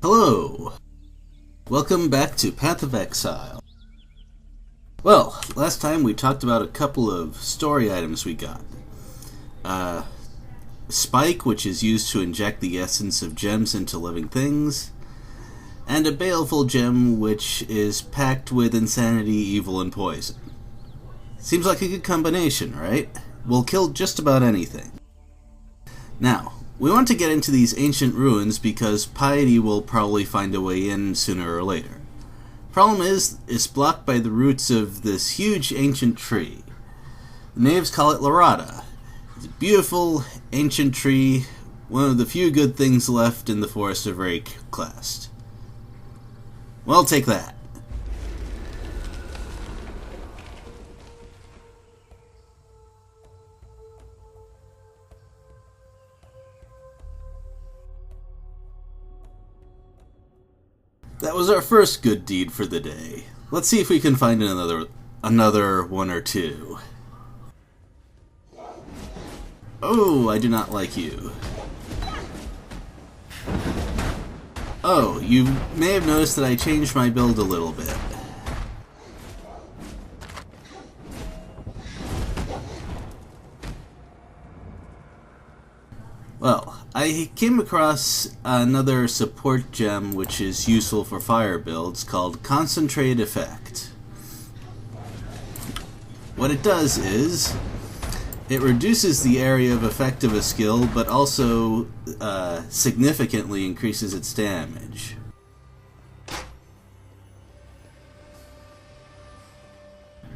Hello! Welcome back to Path of Exile. Well, last time we talked about a couple of story items we got. Spike, which is used to inject the essence of gems into living things, and a baleful gem, which is packed with insanity, evil, and poison. Seems like a good combination, right? Will kill just about anything. Now, we want to get into these ancient ruins because piety will probably find a way in sooner or later. Problem is, it's blocked by the roots of this huge ancient tree. The natives call it Larada. It's a beautiful, ancient tree, one of the few good things left in the Forest of Rayclast. Well, take that. That was our first good deed for the day. Let's see if we can find another one or two. Oh, I do not like you. Oh, you may have noticed that I changed my build a little bit. Well, I came across another support gem which is useful for fire builds called Concentrate Effect. What it does is, it reduces the area of effect of a skill, but also significantly increases its damage.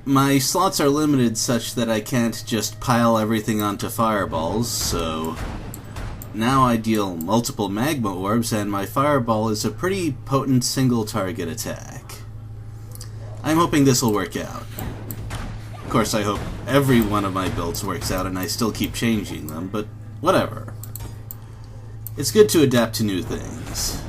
My slots are limited such that I can't just pile everything onto fireballs, so now I deal multiple magma orbs, and my fireball is a pretty potent single target attack. I'm hoping this will work out. Of course, I hope every one of my builds works out and I still keep changing them, but whatever. It's good to adapt to new things.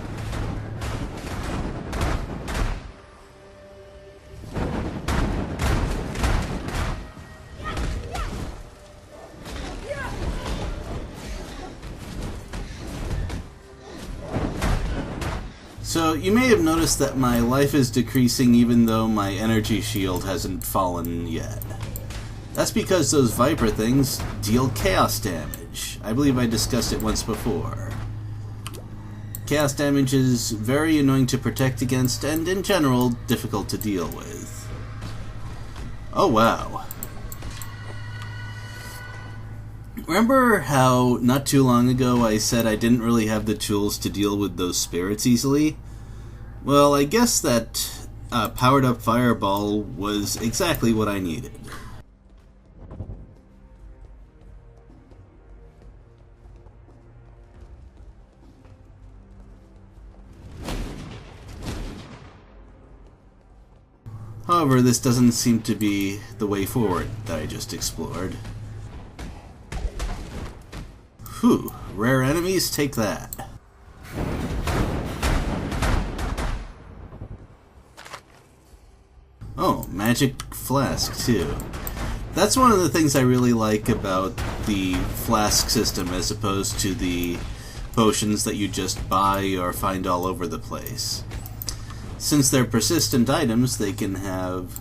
So, you may have noticed that my life is decreasing even though my energy shield hasn't fallen yet. That's because those Viper things deal chaos damage. I believe I discussed it once before. Chaos damage is very annoying to protect against and, in general, difficult to deal with. Oh wow. Remember how not too long ago I said I didn't really have the tools to deal with those spirits easily? Well, I guess that powered up fireball was exactly what I needed. However, this doesn't seem to be the way forward that I just explored. Whew, rare enemies, take that. Oh, magic flask too. That's one of the things I really like about the flask system as opposed to the potions that you just buy or find all over the place. Since they're persistent items, they can have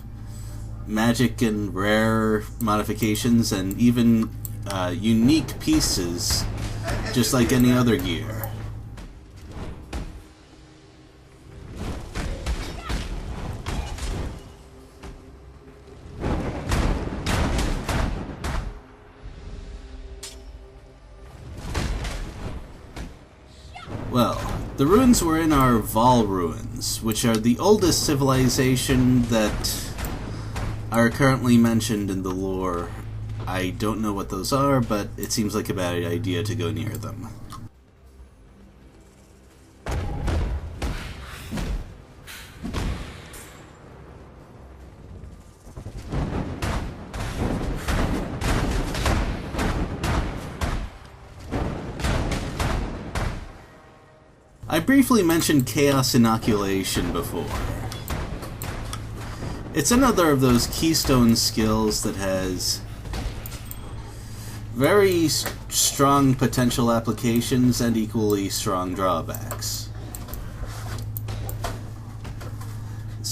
magic and rare modifications and even unique pieces, just like any other gear. Well, the ruins were in our Vol ruins, which are the oldest civilization that are currently mentioned in the lore. I don't know what those are, but it seems like a bad idea to go near them. I briefly mentioned Chaos Inoculation before. It's another of those keystone skills that has very strong potential applications and equally strong drawbacks.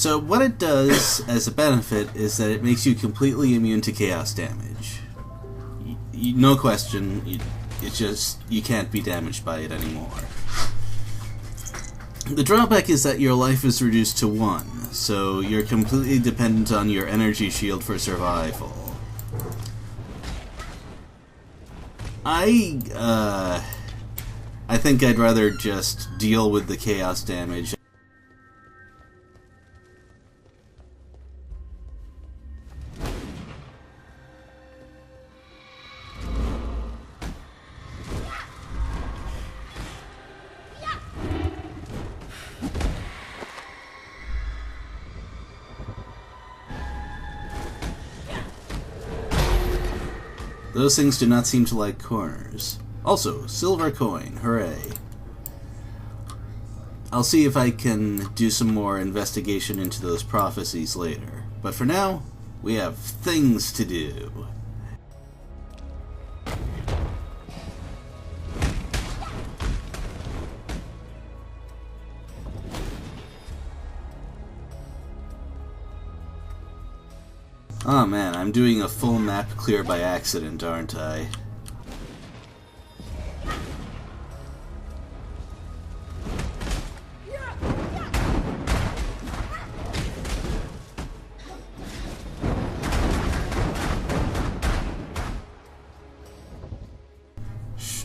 So what it does as a benefit is that it makes you completely immune to chaos damage. No question, it's just you can't be damaged by it anymore. The drawback is that your life is reduced to 1, so you're completely dependent on your energy shield for survival. I think I'd rather just deal with the chaos damage. Those things do not seem to like corners. Also, silver coin, hooray. I'll see if I can do some more investigation into those prophecies later. But for now, we have things to do. Oh man, I'm doing a full map clear by accident, aren't I?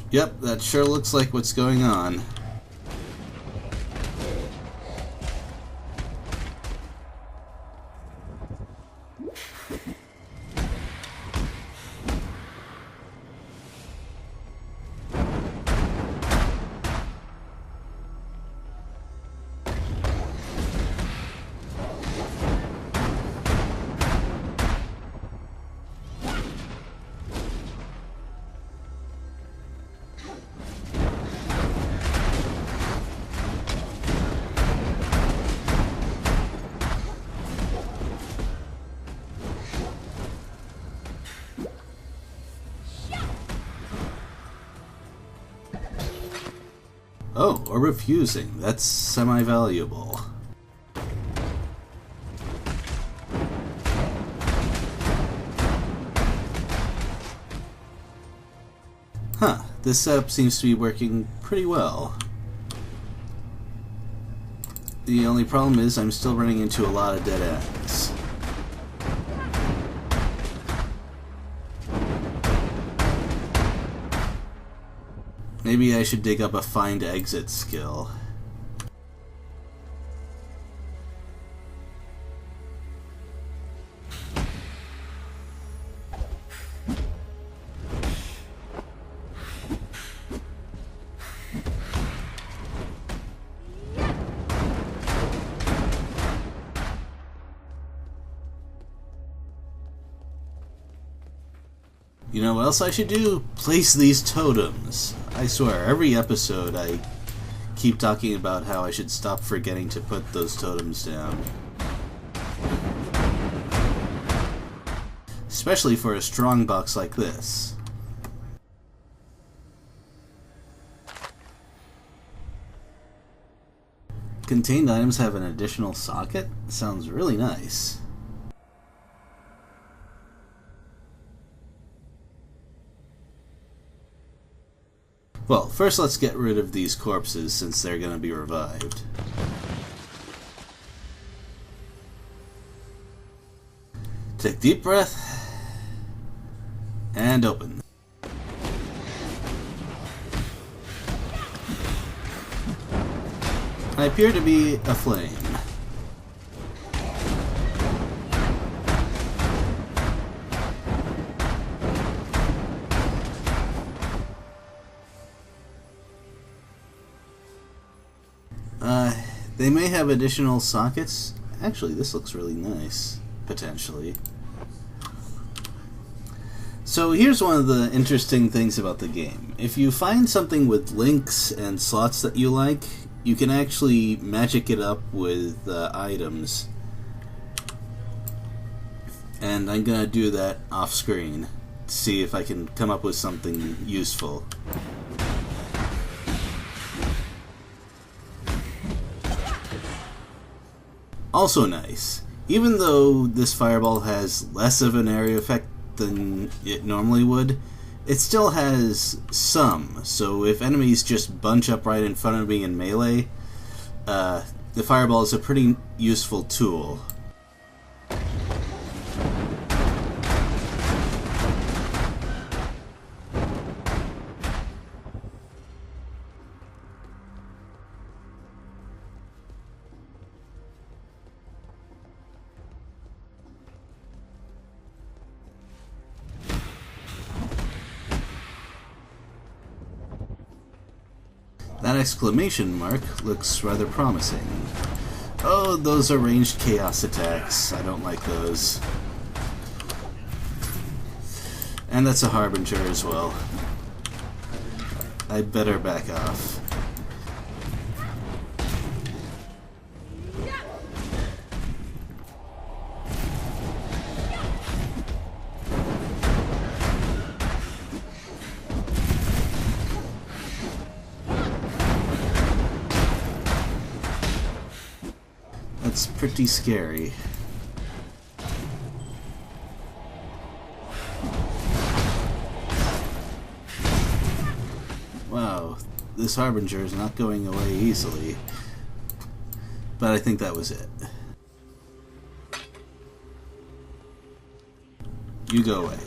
Yep, that sure looks like what's going on. Oh, or refusing. That's semi-valuable. Huh, this setup seems to be working pretty well. The only problem is I'm still running into a lot of dead ends. Maybe I should dig up a find exit skill. You know what else I should do? Place these totems. I swear, every episode I keep talking about how I should stop forgetting to put those totems down. Especially for a strong box like this. Contained items have an additional socket? Sounds really nice. Well, first let's get rid of these corpses since they're going to be revived. Take a deep breath and open. I appear to be a flame. They may have additional sockets. Actually, this looks really nice, potentially. So here's one of the interesting things about the game. If you find something with links and slots that you like, you can actually magic it up with items. And I'm gonna do that off screen to see if I can come up with something useful. Also nice. Even though this fireball has less of an area effect than it normally would, it still has some. So if enemies just bunch up right in front of me in melee, the fireball is a pretty useful tool. That exclamation mark looks rather promising. Oh, those are ranged chaos attacks. I don't like those. And that's a harbinger as well. I'd better back off. That's pretty scary. Wow, this harbinger is not going away easily. But I think that was it. You go away.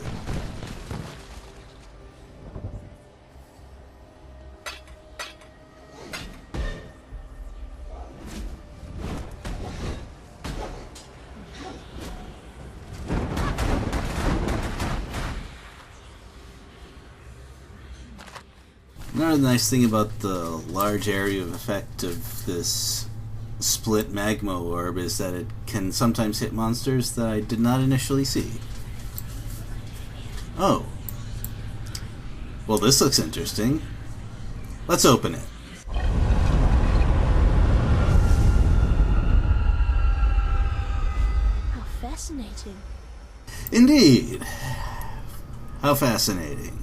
Another nice thing about the large area of effect of this split magma orb is that it can sometimes hit monsters that I did not initially see. Oh. Well, this looks interesting. Let's open it. How fascinating. Indeed. How fascinating.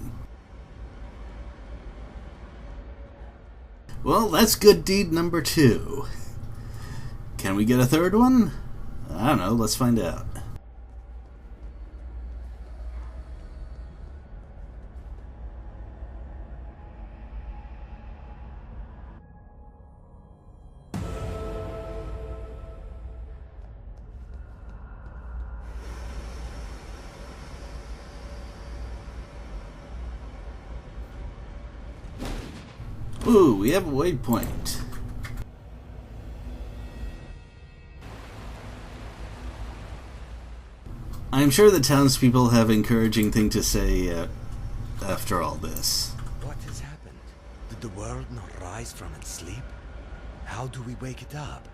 Well, that's good deed number 2. Can we get a third one? I don't know, let's find out. Ooh, we have a waypoint. I'm sure the townspeople have encouraging things to say after all this. What has happened? Did the world not rise from its sleep? How do we wake it up?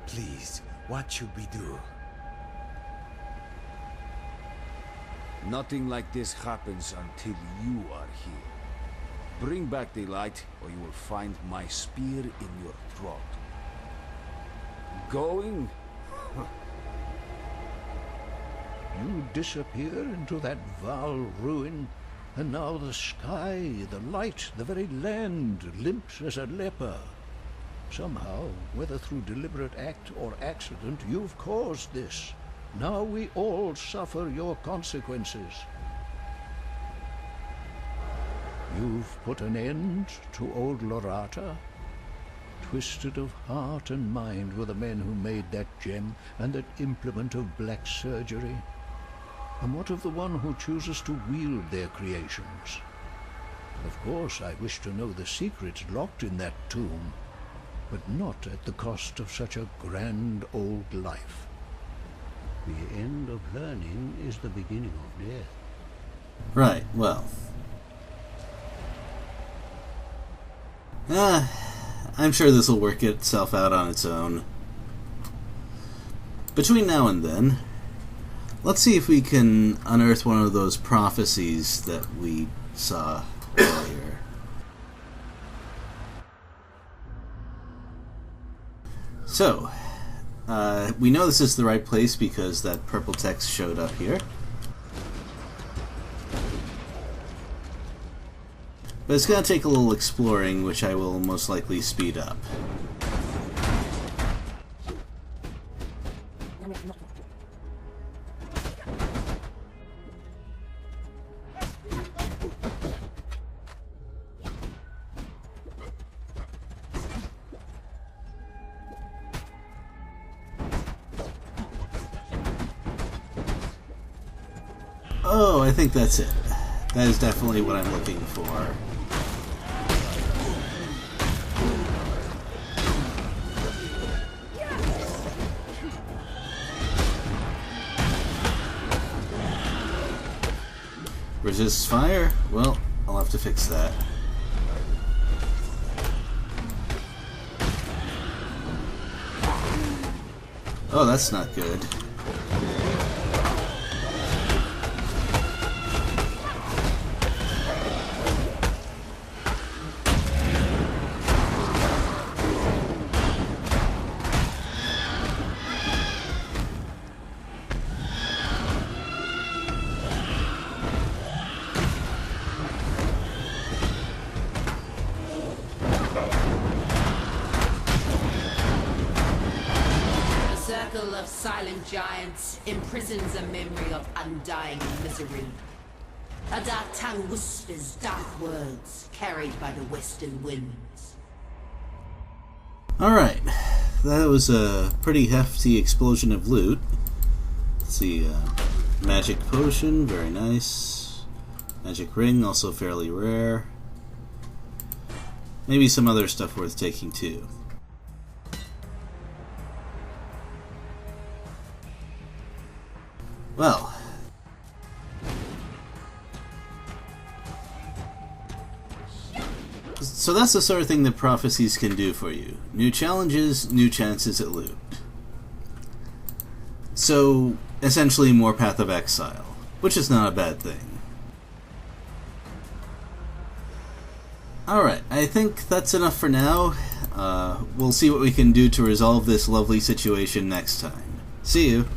Please, what should we do? Nothing like this happens until you are here. Bring back the light, or you will find my spear in your throat. Going? You disappear into that vile ruin, and now the sky, the light, the very land limps as a leper. Somehow, whether through deliberate act or accident, you've caused this. Now we all suffer your consequences. You've put an end to old Lorata. Twisted of heart and mind were the men who made that gem and that implement of black surgery. And what of the one who chooses to wield their creations? Of course, I wish to know the secrets locked in that tomb, but not at the cost of such a grand old life. The end of learning is the beginning of death. Right, well. I'm sure this will work itself out on its own. Between now and then, let's see if we can unearth one of those prophecies that we saw earlier. So, we know this is the right place because that purple text showed up here. But it's going to take a little exploring, which I will most likely speed up. Oh, I think that's it. That is definitely what I'm looking for. Resists fire? Well, I'll have to fix that. Oh, that's not good. Of silent giants imprisons a memory of undying misery. A dark tongue whispers dark words carried by the western winds. Alright, that was a pretty hefty explosion of loot. Let's see, magic potion, very nice. Magic ring, also fairly rare. Maybe some other stuff worth taking too. Well, so that's the sort of thing that prophecies can do for you. New challenges, new chances at loot. So, essentially more Path of Exile, which is not a bad thing. Alright, I think that's enough for now. We'll see what we can do to resolve this lovely situation next time. See you!